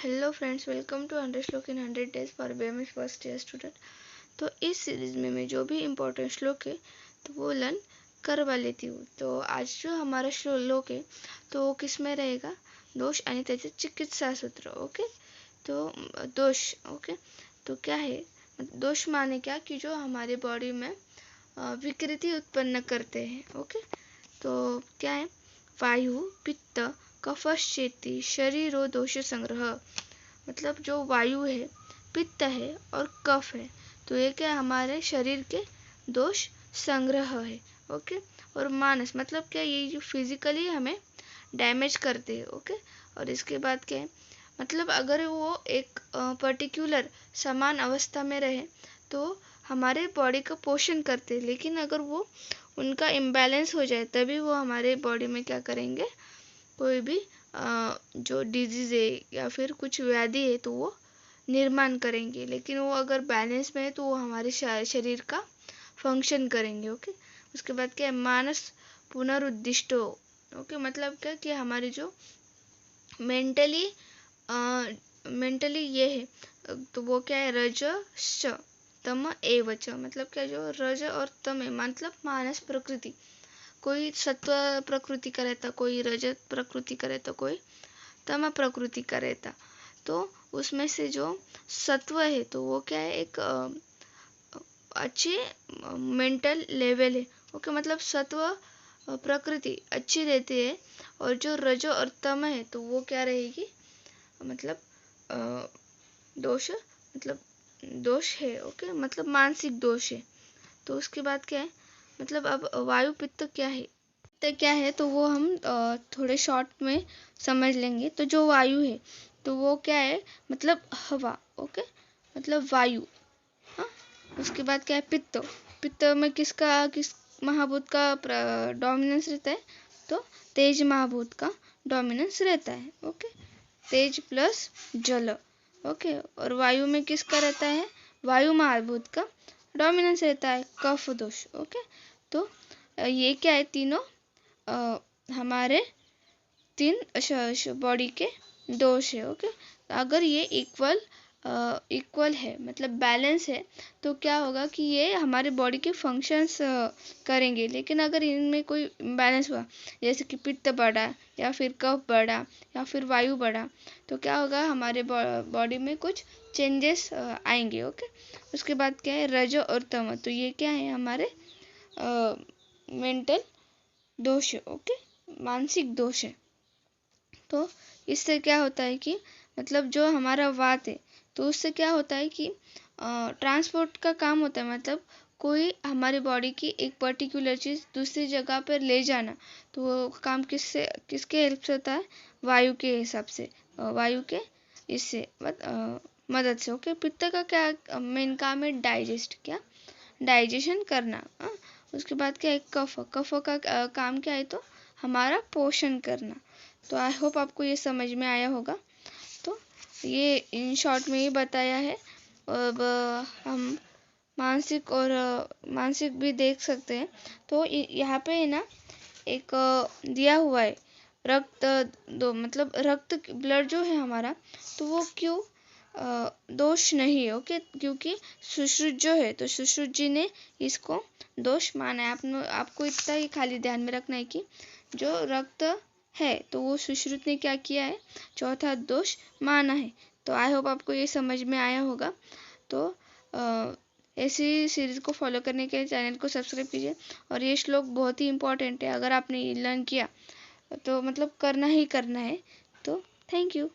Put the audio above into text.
Hello friends, welcome to 100 श्लोक इन 100 days for BMS first year student. तो इस series में मैं जो भी इम्पोर्टेंट श्लोक है तो वो लर्न करवा लेती हूँ। तो आज जो हमारा श्लोक है तो वो किस में रहेगा? दोष आणि त्याचे चिकित्सा सूत्र। ओके, तो दोष। ओके, तो क्या है दोष? माने क्या कि जो हमारे बॉडी में विकृति उत्पन्न करते हैं। ओके, तो क्या है? वायु, पित्त, कफश्चेति शरीरो दोष संग्रह। मतलब जो वायु है, पित्त है और कफ है, तो ये क्या हमारे शरीर के दोष संग्रह है। ओके, और मानस मतलब क्या? ये जो फिजिकली हमें डैमेज करते हैं। ओके, और इसके बाद क्या है? मतलब अगर वो एक पर्टिकुलर समान अवस्था में रहे तो हमारे बॉडी का पोषण करते हैं, लेकिन अगर वो उनका इम्बैलेंस हो जाए तभी वो हमारे बॉडी में क्या करेंगे? कोई भी जो डिजीज़ है या फिर कुछ व्याधि है तो वो निर्माण करेंगे, लेकिन वो अगर बैलेंस में है तो वो हमारे शरीर का फंक्शन करेंगे। ओके, उसके बाद क्या है? मानस पुनरुद्दिष्टो। ओके, मतलब क्या कि हमारी जो मेंटली ये है तो वो क्या है? रज श तम एवच। मतलब क्या? जो रज और तम है मतलब मानस प्रकृति, कोई सत्व प्रकृति का रहता, कोई रजत प्रकृति का रहता, कोई तम प्रकृति का रहता। तो उसमें से जो सत्व है तो वो क्या है? एक अच्छी मेंटल लेवल है। ओके, मतलब सत्व प्रकृति अच्छी रहती है, और जो रजो और तम है तो वो क्या रहेगी? मतलब दोष, मतलब दोष है। ओके, मतलब मानसिक दोष है। तो उसके बाद क्या है? मतलब अब वायु पित्त क्या है? पित्त क्या है तो वो हम थोड़े शॉर्ट में समझ लेंगे। तो जो वायु है तो वो क्या है? मतलब हवा। ओके, मतलब वायु। हाँ, उसके बाद क्या है? पित्त। पित्त में किस महाभूत का डोमिनेंस रहता है? तो तेज महाभूत का डोमिनेंस रहता है। ओके, तेज प्लस जल। ओके, और वायु में किसका रहता है? वायु महाभूत का डोमिनेंस रहता है, कफ दोष। ओके, तो ये क्या है? तीनों हमारे तीन बॉडी के दोष है। ओके, अगर ये इक्वल है मतलब बैलेंस है तो क्या होगा कि ये हमारे बॉडी के फंक्शंस करेंगे। लेकिन अगर इनमें कोई बैलेंस हुआ, जैसे कि पित्त बढ़ा या फिर कफ बढ़ा या फिर वायु बढ़ा, तो क्या होगा? हमारे बॉडी में कुछ चेंजेस आएंगे। ओके, उसके बाद क्या है? रज और तम। तो ये क्या है? हमारे मेंटल दोष है। ओके, मानसिक दोष है। तो इससे क्या होता है कि मतलब जो हमारा वात है तो उससे क्या होता है कि ट्रांसपोर्ट का काम होता है। मतलब कोई हमारी बॉडी की एक पर्टिकुलर चीज़ दूसरी जगह पर ले जाना, तो वो काम किसके हेल्प से होता है? वायु के हिसाब से, वायु के इससे मदद से। ओके, पित्त का क्या मेन काम है? डाइजेशन करना। उसके बाद क्या है? कफ का काम क्या है? तो हमारा पोषण करना। तो आई होप आपको ये समझ में आया होगा। तो ये इन शॉर्ट में ही बताया है। अब हम मानसिक भी देख सकते हैं। तो यहाँ पे है ना एक दिया हुआ है रक्त मतलब रक्त ब्लड जो है हमारा, तो वो क्यों दोष नहीं है? ओके, क्योंकि सुश्रुत जो है तो सुश्रुत जी ने इसको दोष माना है। आपको इतना ही खाली ध्यान में रखना है कि जो रक्त है तो वो सुश्रुत ने क्या किया है? चौथा दोष माना है। तो आई होप आपको ये समझ में आया होगा। तो ऐसी सीरीज़ को फॉलो करने के लिए चैनल को सब्सक्राइब कीजिए। और ये श्लोक बहुत ही इम्पोर्टेंट है, अगर आपने ये लर्न किया तो मतलब करना ही करना है। तो थैंक यू।